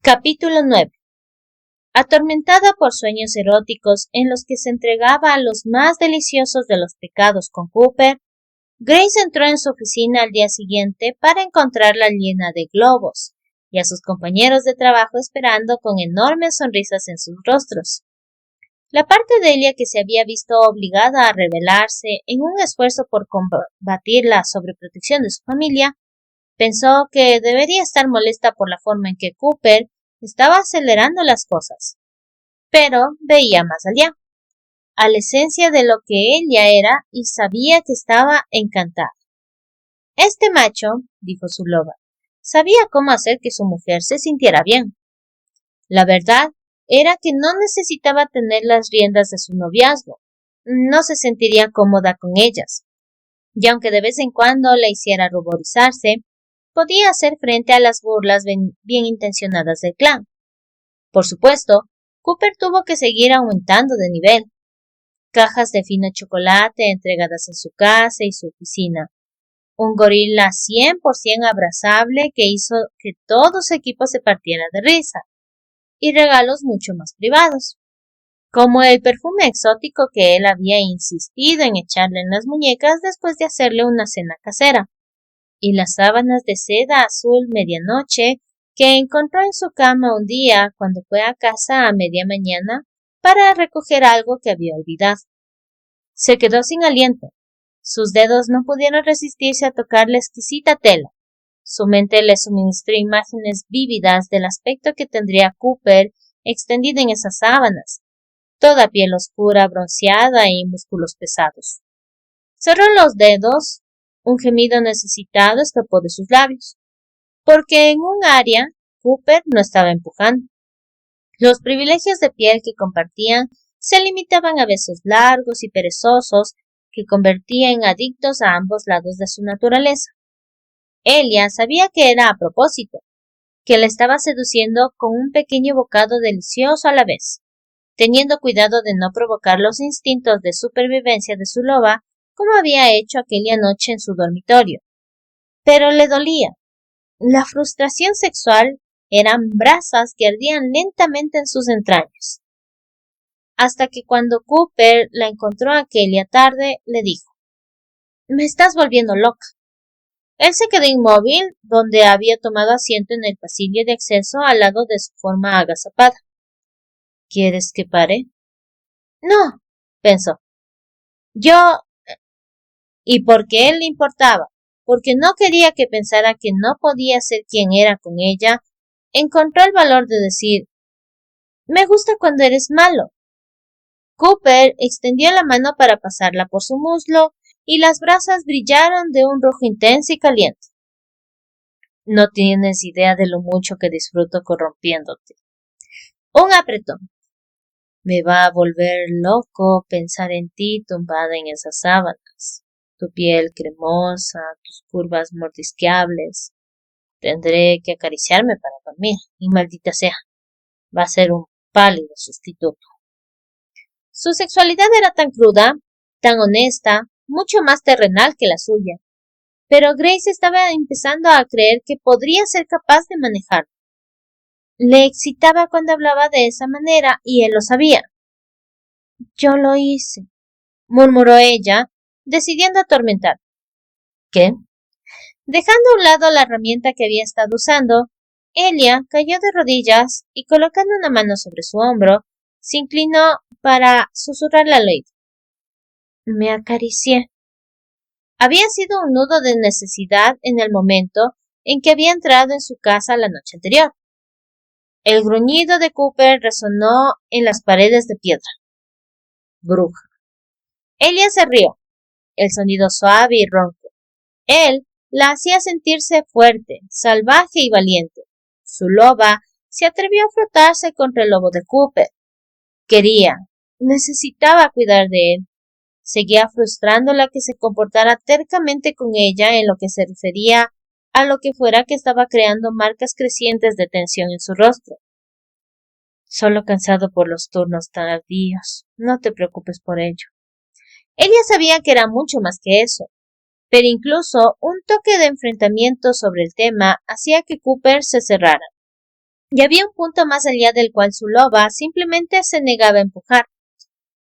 Capítulo 9. Atormentada por sueños eróticos en los que se entregaba a los más deliciosos de los pecados con Cooper, Grace entró en su oficina al día siguiente para encontrarla llena de globos y a sus compañeros de trabajo esperando con enormes sonrisas en sus rostros. La parte de Elia que se había visto obligada a rebelarse en un esfuerzo por combatir la sobreprotección de su familia, pensó que debería estar molesta por la forma en que Cooper estaba acelerando las cosas. Pero veía más allá, a la esencia de lo que ella era y sabía que estaba encantada. Este macho, dijo su loba, sabía cómo hacer que su mujer se sintiera bien. La verdad era que no necesitaba tener las riendas de su noviazgo. No se sentiría cómoda con ellas. Y aunque de vez en cuando la hiciera ruborizarse, podía hacer frente a las burlas bien intencionadas del clan. Por supuesto, Cooper tuvo que seguir aumentando de nivel. Cajas de fino chocolate entregadas en su casa y su oficina. Un gorila 100% abrazable que hizo que todo su equipo se partiera de risa. Y regalos mucho más privados, como el perfume exótico que él había insistido en echarle en las muñecas después de hacerle una cena casera, y las sábanas de seda azul medianoche que encontró en su cama un día cuando fue a casa a media mañana para recoger algo que había olvidado. Se quedó sin aliento. Sus dedos no pudieron resistirse a tocar la exquisita tela. Su mente le suministró imágenes vívidas del aspecto que tendría Cooper extendido en esas sábanas, toda piel oscura, bronceada y músculos pesados. Cerró los dedos. Un gemido necesitado escapó de sus labios, porque en un área Cooper no estaba empujando. Los privilegios de piel que compartían se limitaban a besos largos y perezosos que convertían en adictos a ambos lados de su naturaleza. Elia sabía que era a propósito, que la estaba seduciendo con un pequeño bocado delicioso a la vez, teniendo cuidado de no provocar los instintos de supervivencia de su loba, como había hecho aquella noche en su dormitorio. Pero le dolía. La frustración sexual eran brasas que ardían lentamente en sus entrañas. Hasta que cuando Cooper la encontró aquella tarde, le dijo: «Me estás volviendo loca». Él se quedó inmóvil, donde había tomado asiento en el pasillo de acceso al lado de su forma agazapada. «¿Quieres que pare?» «No», pensó. «Yo...» Y porque él le importaba, porque no quería que pensara que no podía ser quien era con ella, encontró el valor de decir: «Me gusta cuando eres malo». Cooper extendió la mano para pasarla por su muslo y las brasas brillaron de un rojo intenso y caliente. «No tienes idea de lo mucho que disfruto corrompiéndote». Un apretón. «Me va a volver loco pensar en ti tumbada en esas sábanas. Tu piel cremosa, tus curvas mordisqueables. Tendré que acariciarme para dormir, y maldita sea, va a ser un pálido sustituto». Su sexualidad era tan cruda, tan honesta, mucho más terrenal que la suya, pero Grace estaba empezando a creer que podría ser capaz de manejarlo. Le excitaba cuando hablaba de esa manera y él lo sabía. «Yo lo hice», murmuró ella, decidiendo atormentar. «¿Qué?» Dejando a un lado la herramienta que había estado usando, Elia cayó de rodillas y colocando una mano sobre su hombro, se inclinó para susurrarle al oído. «Me acaricié». Había sido un nudo de necesidad en el momento en que había entrado en su casa la noche anterior. El gruñido de Cooper resonó en las paredes de piedra. «Bruja». Elia se rió, el sonido suave y ronco. Él la hacía sentirse fuerte, salvaje y valiente. Su loba se atrevió a frotarse contra el lobo de Cooper. Quería, necesitaba cuidar de él. Seguía frustrándola que se comportara tercamente con ella en lo que se refería a lo que fuera que estaba creando marcas crecientes de tensión en su rostro. «Solo cansado por los turnos tardíos. No te preocupes por ello». Ella sabía que era mucho más que eso, pero incluso un toque de enfrentamiento sobre el tema hacía que Cooper se cerrara. y había un punto más allá del cual su loba simplemente se negaba a empujar.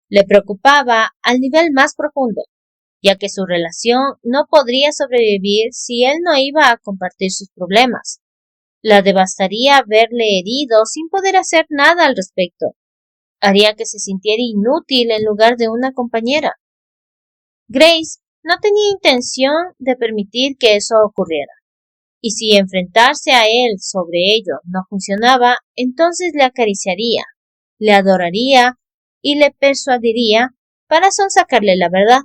Le preocupaba al nivel más profundo, ya que su relación no podría sobrevivir si él no iba a compartir sus problemas. La devastaría verle herido sin poder hacer nada al respecto. Haría que se sintiera inútil en lugar de una compañera. Grace no tenía intención de permitir que eso ocurriera, y si enfrentarse a él sobre ello no funcionaba, entonces le acariciaría, le adoraría y le persuadiría para sonsacarle la verdad.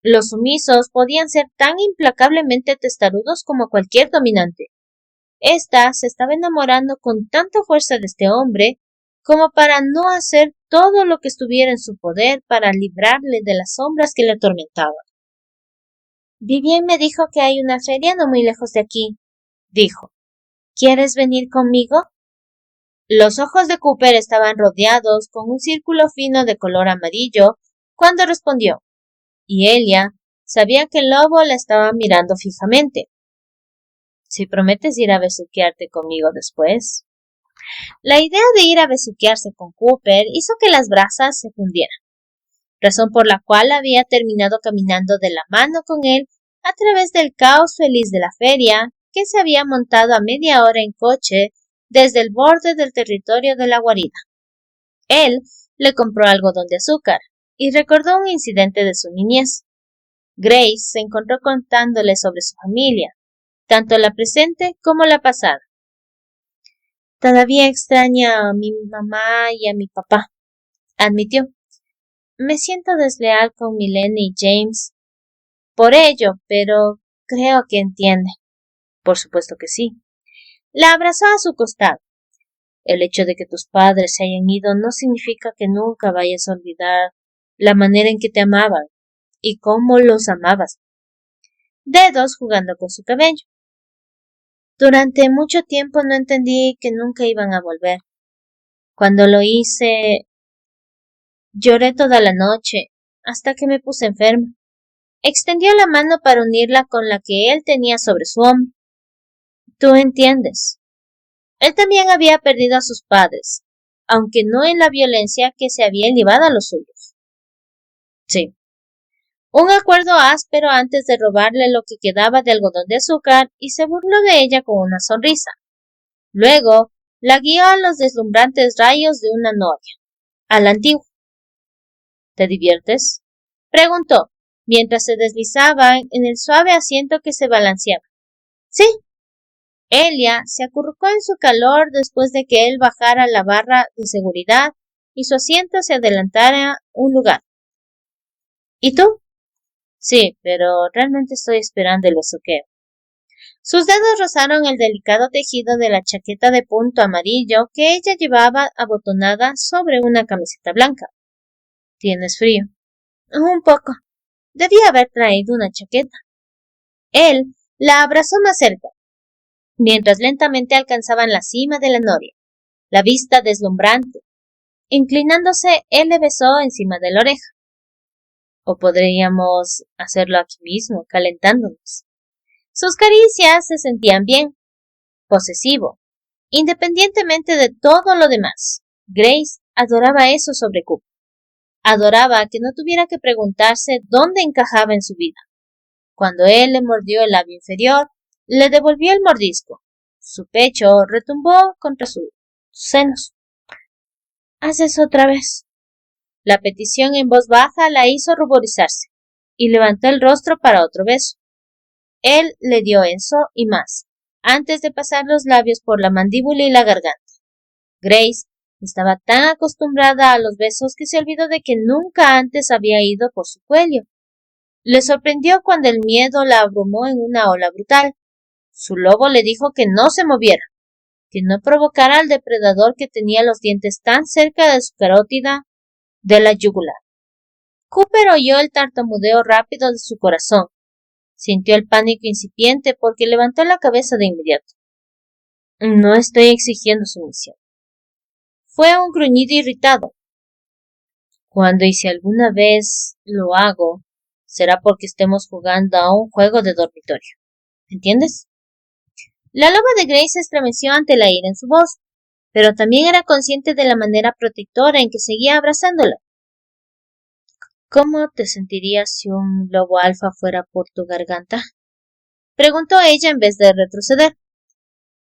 Los sumisos podían ser tan implacablemente testarudos como cualquier dominante. Esta se estaba enamorando con tanta fuerza de este hombre como para no hacer todo lo que estuviera en su poder para librarle de las sombras que le atormentaban. Vivian me dijo que hay una feria no muy lejos de aquí, dijo. ¿Quieres venir conmigo? Los ojos de Cooper estaban rodeados con un círculo fino de color amarillo cuando respondió, y Elia sabía que el lobo la estaba mirando fijamente. Si prometes ir a besuquearte conmigo después. La idea de ir a besuquearse con Cooper hizo que las brasas se fundieran, razón por la cual había terminado caminando de la mano con él a través del caos feliz de la feria, que se había montado a media hora en coche desde el borde del territorio de la guarida. Él le compró algodón de azúcar y recordó un incidente de su niñez. Grace se encontró contándole sobre su familia, tanto la presente como la pasada. Todavía extraña a mi mamá y a mi papá, admitió. Me siento desleal con Milene y James por ello, pero creo que entiende. Por supuesto que sí. La abrazó a su costado. El hecho de que tus padres se hayan ido no significa que nunca vayas a olvidar la manera en que te amaban y cómo los amabas. Dedos jugando con su cabello. Durante mucho tiempo no entendí que nunca iban a volver. Cuando lo hice, lloré toda la noche, hasta que me puse enferma. Extendió la mano para unirla con la que él tenía sobre su hombro. Tú entiendes. Él también había perdido a sus padres, aunque no en la violencia que se había llevado a los suyos. Sí. Un acuerdo áspero antes de robarle lo que quedaba de algodón de azúcar y se burló de ella con una sonrisa. Luego la guió a los deslumbrantes rayos de una novia, a la antigua. ¿Te diviertes? Preguntó, mientras se deslizaba en el suave asiento que se balanceaba. Sí. Elia se acurrucó en su calor después de que él bajara la barra de seguridad y su asiento se adelantara un lugar. ¿Y tú? Sí, pero realmente estoy esperando el besuqueo. Sus dedos rozaron el delicado tejido de la chaqueta de punto amarillo que ella llevaba abotonada sobre una camiseta blanca. ¿Tienes frío? Un poco. Debía haber traído una chaqueta. Él la abrazó más cerca, mientras lentamente alcanzaban la cima de la noria, la vista deslumbrante. Inclinándose, él le besó encima de la oreja. O podríamos hacerlo aquí mismo, calentándonos. Sus caricias se sentían bien, posesivo, independientemente de todo lo demás. Grace adoraba eso sobre Cooper. Adoraba que no tuviera que preguntarse dónde encajaba en su vida. Cuando él le mordió el labio inferior, le devolvió el mordisco. Su pecho retumbó contra sus senos. Haz eso otra vez. La petición en voz baja la hizo ruborizarse, y levantó el rostro para otro beso. Él le dio eso y más, antes de pasar los labios por la mandíbula y la garganta. Grace estaba tan acostumbrada a los besos que se olvidó de que nunca antes había ido por su cuello. Le sorprendió cuando el miedo la abrumó en una ola brutal. Su lobo le dijo que no se moviera, que no provocara al depredador que tenía los dientes tan cerca de su carótida de la yugular. Cooper oyó el tartamudeo rápido de su corazón. Sintió el pánico incipiente porque levantó la cabeza de inmediato. No estoy exigiendo sumisión. Fue un gruñido irritado. Cuando y si alguna vez lo hago, será porque estemos jugando a un juego de dormitorio. ¿Entiendes? La loba de Grace se estremeció ante la ira en su voz, pero también era consciente de la manera protectora en que seguía abrazándola. ¿Cómo te sentirías si un lobo alfa fuera por tu garganta? Preguntó ella en vez de retroceder.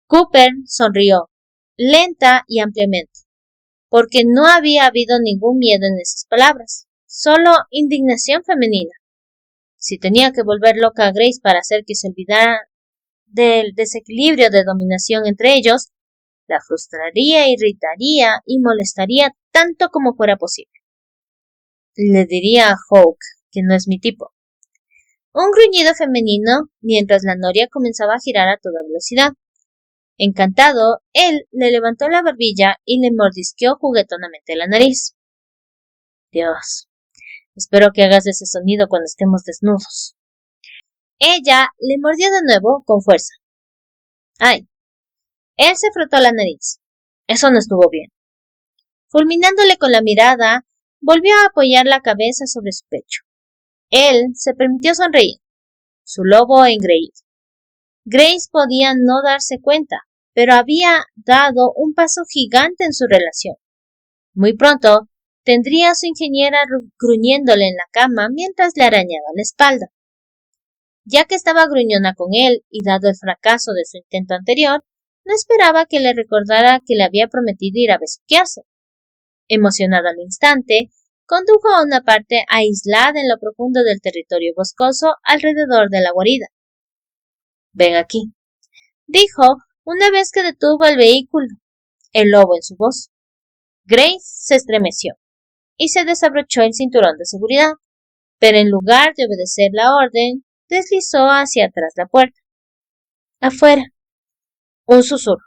Cooper sonrió, lenta y ampliamente, porque no había habido ningún miedo en esas palabras, solo indignación femenina. Si tenía que volver loca a Grace para hacer que se olvidara del desequilibrio de dominación entre ellos, la frustraría, irritaría y molestaría tanto como fuera posible. Le diría a Hawk que no es mi tipo. Un gruñido femenino mientras la noria comenzaba a girar a toda velocidad. Encantado, él le levantó la barbilla y le mordisqueó juguetonamente la nariz. Dios, espero que hagas ese sonido cuando estemos desnudos. Ella le mordió de nuevo con fuerza. ¡Ay! Él se frotó la nariz. Eso no estuvo bien. Fulminándole con la mirada, volvió a apoyar la cabeza sobre su pecho. Él se permitió sonreír. Su lobo engreído. Grace podía no darse cuenta, pero había dado un paso gigante en su relación. Muy pronto tendría a su ingeniera gruñéndole en la cama mientras le arañaba la espalda. Ya que estaba gruñona con él y dado el fracaso de su intento anterior, no esperaba que le recordara que le había prometido ir a besuquearse. Emocionado al instante, condujo a una parte aislada en lo profundo del territorio boscoso alrededor de la guarida. Ven aquí, dijo una vez que detuvo el vehículo, el lobo en su voz. Grace se estremeció y se desabrochó el cinturón de seguridad, pero en lugar de obedecer la orden, deslizó hacia atrás la puerta. Afuera. Un susurro.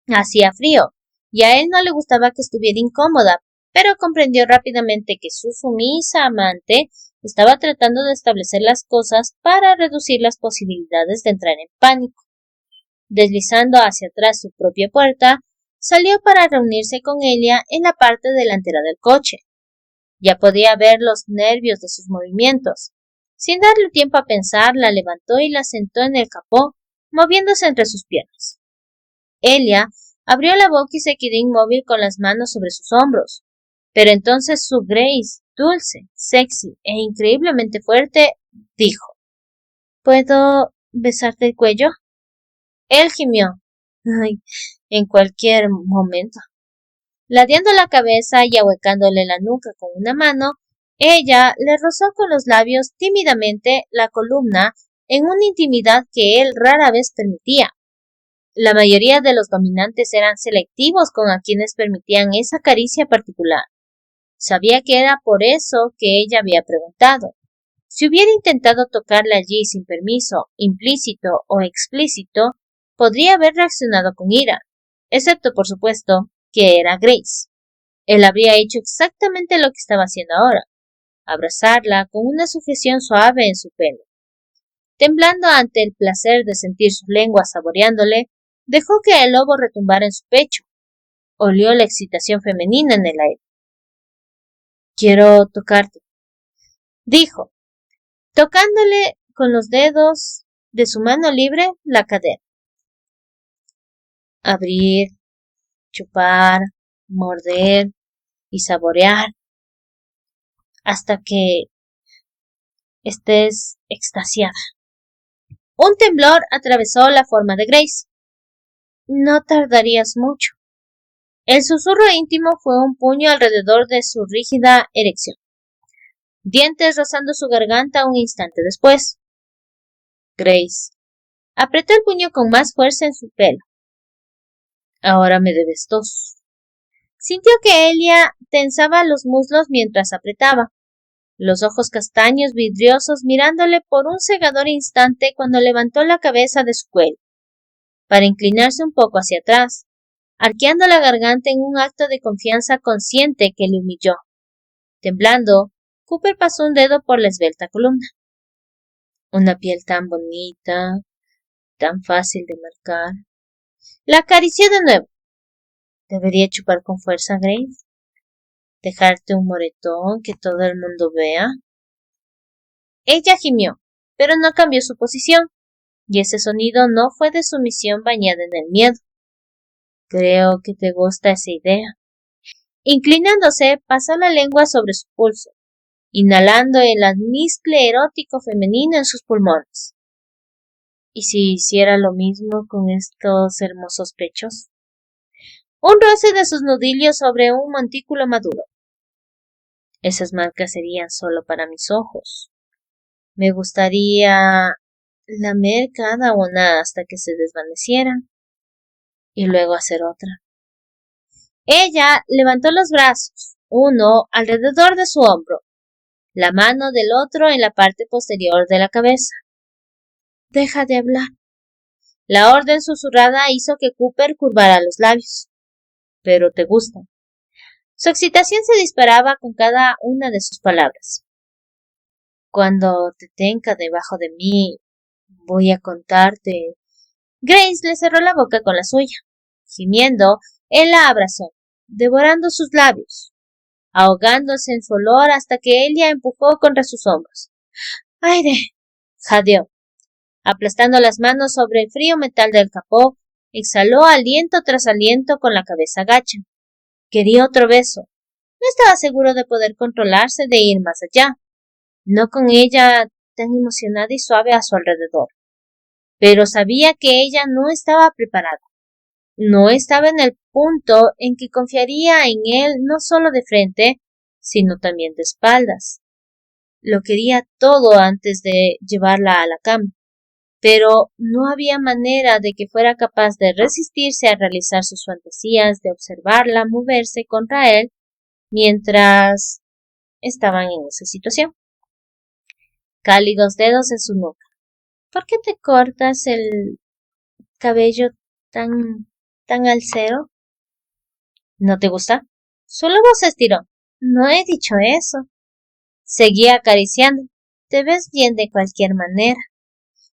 Hacía frío, y a él no le gustaba que estuviera incómoda, pero comprendió rápidamente que su sumisa amante estaba tratando de establecer las cosas para reducir las posibilidades de entrar en pánico. Deslizando hacia atrás su propia puerta, salió para reunirse con Elia en la parte delantera del coche. Ya podía ver los nervios de sus movimientos. Sin darle tiempo a pensar, la levantó y la sentó en el capó, moviéndose entre sus piernas. Elia abrió la boca y se quedó inmóvil con las manos sobre sus hombros. Pero entonces su Grace, dulce, sexy e increíblemente fuerte, dijo: ¿Puedo besarte el cuello? Él gimió. Ay, en cualquier momento. Ladeando la cabeza y ahuecándole la nuca con una mano, ella le rozó con los labios tímidamente la columna en una intimidad que él rara vez permitía. La mayoría de los dominantes eran selectivos con a quienes permitían esa caricia particular. Sabía que era por eso que ella había preguntado. Si hubiera intentado tocarla allí sin permiso, implícito o explícito, podría haber reaccionado con ira, excepto, por supuesto, que era Grace. Él habría hecho exactamente lo que estaba haciendo ahora, abrazarla con una sujeción suave en su pelo. Temblando ante el placer de sentir su lengua saboreándole, dejó que el lobo retumbara en su pecho. Olió la excitación femenina en el aire. Quiero tocarte, dijo, tocándole con los dedos de su mano libre la cadera. Abrir, chupar, morder y saborear hasta que estés extasiada. Un temblor atravesó la forma de Grace. No tardarías mucho. El susurro íntimo fue un puño alrededor de su rígida erección. Dientes rozando su garganta un instante después. Grace apretó el puño con más fuerza en su pelo. Ahora me debes 2. Sintió que Elia tensaba los muslos mientras apretaba, los ojos castaños vidriosos mirándole por un cegador instante cuando levantó la cabeza de su cuello, para inclinarse un poco hacia atrás, arqueando la garganta en un acto de confianza consciente que le humilló. Temblando, Cooper pasó un dedo por la esbelta columna. Una piel tan bonita, tan fácil de marcar. La acarició de nuevo. ¿Debería chupar con fuerza, Grace? ¿Dejarte un moretón que todo el mundo vea? Ella gimió, pero no cambió su posición. y ese sonido no fue de sumisión bañada en el miedo. Creo que te gusta esa idea. Inclinándose, pasó la lengua sobre su pulso, inhalando el almizcle erótico femenino en sus pulmones. ¿Y si hiciera lo mismo con estos hermosos pechos? Un roce de sus nudillos sobre un montículo maduro. Esas marcas serían solo para mis ojos. Me gustaría lamer cada una hasta que se desvanecieran y luego hacer otra. Ella levantó los brazos, uno alrededor de su hombro, la mano del otro en la parte posterior de la cabeza. Deja de hablar. La orden susurrada hizo que Cooper curvara los labios. Pero te gusta. Su excitación se disparaba con cada una de sus palabras. Cuando te tenga debajo de mí, voy a contarte. Grace le cerró la boca con la suya. Gimiendo, él la abrazó, devorando sus labios, ahogándose en su olor hasta que ella empujó contra sus hombros. ¡Aire! Jadeó. Aplastando las manos sobre el frío metal del capó, exhaló aliento tras aliento con la cabeza gacha. Quería otro beso. No estaba seguro de poder controlarse de ir más allá, no con ella tan emocionada y suave a su alrededor. Pero sabía que ella no estaba preparada. No estaba en el punto en que confiaría en él no solo de frente, sino también de espaldas. Lo quería todo antes de llevarla a la cama, pero no había manera de que fuera capaz de resistirse a realizar sus fantasías de observarla moverse contra él mientras estaban en esa situación. Cálidos dedos en su nuca. ¿Por qué te cortas el cabello tan al cero? ¿No te gusta? Su lobo se estiró. No he dicho eso. Seguía acariciando. Te ves bien de cualquier manera.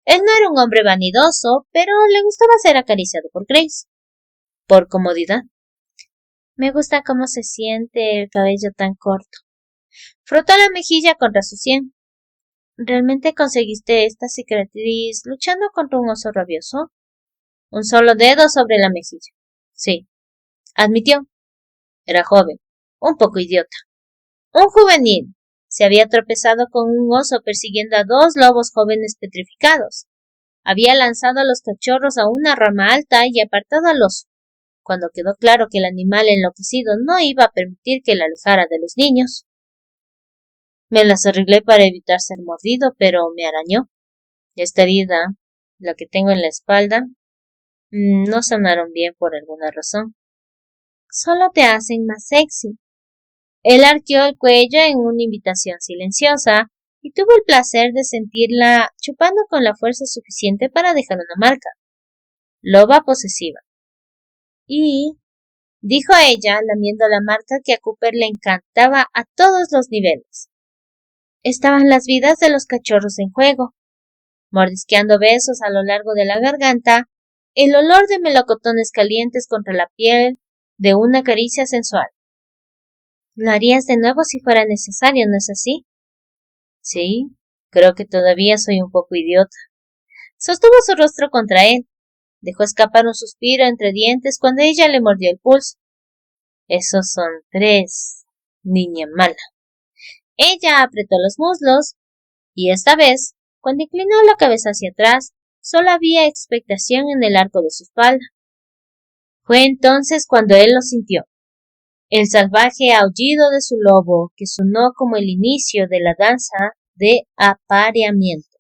Él no era un hombre vanidoso, pero le gustaba ser acariciado por Grace. Por comodidad. Me gusta cómo se siente el cabello tan corto. Frotó la mejilla contra su sien. ¿Realmente conseguiste esta cicatriz luchando contra un oso rabioso? Un solo dedo sobre la mejilla. Sí, admitió. Era joven, un poco idiota. Un juvenil. Se había tropezado con un oso persiguiendo a dos lobos jóvenes petrificados. Había lanzado a los cachorros a una rama alta y apartado al oso. Cuando quedó claro que el animal enloquecido no iba a permitir que la alejara de los niños. Me las arreglé para evitar ser mordido, pero me arañó. Esta herida, la que tengo en la espalda, no sanaron bien por alguna razón. Solo te hacen más sexy. Él arqueó el cuello en una invitación silenciosa y tuvo el placer de sentirla chupando con la fuerza suficiente para dejar una marca. Loba posesiva. Y, dijo ella, lamiendo la marca que a Cooper le encantaba a todos los niveles. Estaban las vidas de los cachorros en juego. Mordisqueando besos a lo largo de la garganta, el olor de melocotones calientes contra la piel de una caricia sensual. Lo harías de nuevo si fuera necesario, ¿no es así? Sí, creo que todavía soy un poco idiota. Sostuvo su rostro contra él. Dejó escapar un suspiro entre dientes cuando ella le mordió el pulso. Esos son 3, niña mala. Ella apretó los muslos y esta vez, cuando inclinó la cabeza hacia atrás, solo había expectación en el arco de su espalda. Fue entonces cuando él lo sintió. El salvaje aullido de su lobo que sonó como el inicio de la danza de apareamiento.